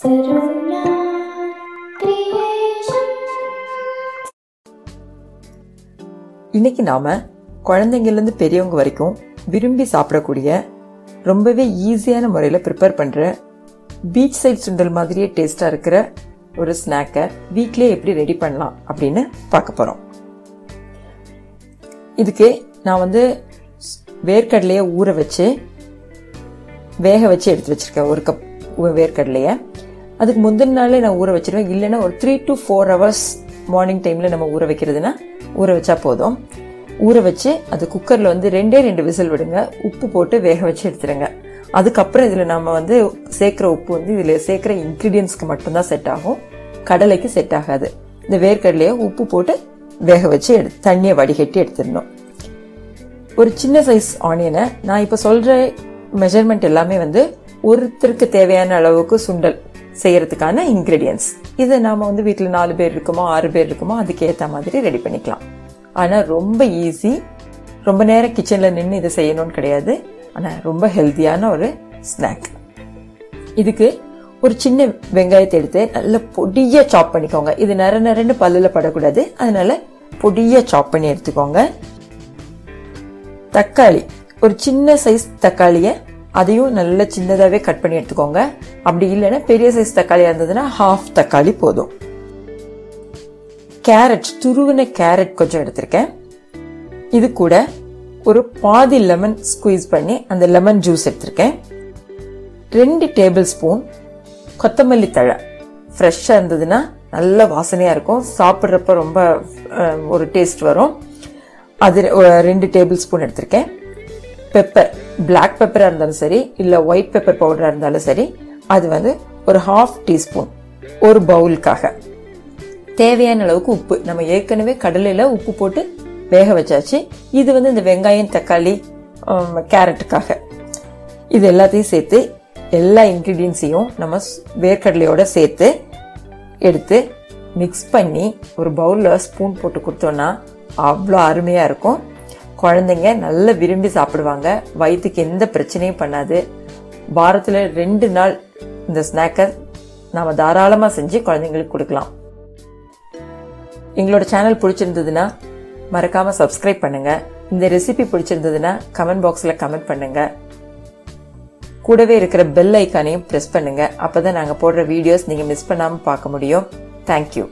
இன்னைக்கு நாம குழந்தைங்கள்லேருந்து பெரியவங்க வரைக்கும் விரும்பி சாப்பிடக்கூடிய ரொம்பவே ஈஸியான முறையில் ப்ரிப்பேர் பண்ணுற பீச் சைட் சுண்டல் மாதிரியே டேஸ்டாக இருக்கிற ஒரு ஸ்நாக்கை வீட்லேயே எப்படி ரெடி பண்ணலாம் அப்படின்னு பார்க்க போகிறோம். இதுக்கு நான் வேர்க்கடலையை ஊற வச்சு வேக வச்சு எடுத்து வச்சிருக்கேன். ஒரு கப் வேர்க்கடலையை அதுக்கு முந்தின நாளே நான் ஊற வச்சிருவேன். இல்லைன்னா ஒரு 3 to 4 hours மார்னிங் டைமில் நம்ம ஊற வைக்கிறதுனா ஊற வச்சா போதும். ஊற வச்சு அது குக்கரில் 2 விசில் விடுங்க. உப்பு போட்டு வேக வச்சு எடுத்துடுங்க. அதுக்கப்புறம் இதில் நம்ம சேர்க்குற உப்பு இதில் சேர்க்குற இன்க்ரீடியன்ஸ்க்கு மட்டும்தான் செட் ஆகும், கடலைக்கு செட் ஆகாது. இந்த வேர்க்கடலையை உப்பு போட்டு வேக வச்சு தண்ணியை வடிகட்டி எடுத்துடணும். ஒரு சின்ன சைஸ் ஆனியனை நான் இப்போ சொல்கிற மெஷர்மெண்ட் எல்லாமே ஒருத்தருக்கு தேவையான அளவுக்கு சுண்டல் செய்யறதுக்கான இன்கிரீடியன்ஸ். இதை நாம வீட்டில் 4 பேர் இருக்குமோ 6 பேர் இருக்குமோ அதுக்கு ஏற்ற மாதிரி ரெடி பண்ணிக்கலாம். ஆனால் ரொம்ப ஈஸி, ரொம்ப நேரம் கிச்சனில் நின்று இதை செய்யணும்னு கிடையாது. ஆனால் ரொம்ப ஹெல்த்தியான ஒரு ஸ்நாக். இதுக்கு ஒரு சின்ன வெங்காயத்தை எடுத்து நல்ல பொடியாக சாப் பண்ணிக்கோங்க. இது நரன்னு பல்லில் படக்கூடாது, அதனால பொடியாக சாப் பண்ணி எடுத்துக்கோங்க. தக்காளி, ஒரு சின்ன சைஸ் தக்காளியை அதையும் நல்ல சின்னதாகவே கட் பண்ணி எடுத்துக்கோங்க. அப்படி இல்லைன்னா பெரிய சைஸ் தக்காளியாக இருந்ததுன்னா ஹாஃப் தக்காளி போதும். கேரட், துருவின கேரட் கொஞ்சம் எடுத்திருக்கேன். இது கூட ஒரு பாதி லெமன் ஸ்குவீஸ் பண்ணி அந்த லெமன் ஜூஸ் எடுத்திருக்கேன். 2 டேபிள் ஸ்பூன் கொத்தமல்லி தழை ஃப்ரெஷ்ஷாக இருந்ததுன்னா நல்ல வாசனையாக இருக்கும், சாப்பிட்றப்ப ரொம்ப ஒரு டேஸ்ட் வரும். அது 2 டேபிள் ஸ்பூன் எடுத்திருக்கேன். பெப்பர், பிளாக் பெப்பராக இருந்தாலும் சரி இல்லை ஒயிட் பெப்பர் பவுடராக இருந்தாலும் சரி, அது ஒரு ஹாஃப் டீஸ்பூன் ஒரு பவுலுக்காக. தேவையான அளவுக்கு உப்பு, நம்ம ஏற்கனவே கடலையில் உப்பு போட்டு வேக வச்சாச்சு. இது இந்த வெங்காயம் தக்காளி கேரட்டுக்காக. இது எல்லாத்தையும் சேர்த்து எல்லா இன்க்ரீடியன்ஸையும் நம்ம வேர்க்கடலையோட சேர்த்து எடுத்து மிக்ஸ் பண்ணி ஒரு பவுலில் ஸ்பூன் போட்டு கொடுத்தோன்னா அவ்வளோ அருமையாக இருக்கும். குழந்தைங்க நல்லா விரும்பி சாப்பிடுவாங்க, வயிற்றுக்கு எந்த பிரச்சனையும் பண்ணாது. வாரத்தில் 2 நாள் இந்த ஸ்நாக்கை நாம் தாராளமாக செஞ்சு குழந்தைங்களுக்கு கொடுக்கலாம். எங்களோட சேனல் பிடிச்சிருந்ததுன்னா மறக்காமல் சப்ஸ்கிரைப் பண்ணுங்கள். இந்த ரெசிபி பிடிச்சிருந்ததுன்னா கமெண்ட் பாக்ஸில் கமெண்ட் பண்ணுங்கள். கூடவே இருக்கிற பெல் ஐக்கானையும் ப்ரெஸ் பண்ணுங்கள். அப்போ தான் நாங்கள் போடுற வீடியோஸ் நீங்கள் மிஸ் பண்ணாமல் பார்க்க முடியும். தேங்க்யூ.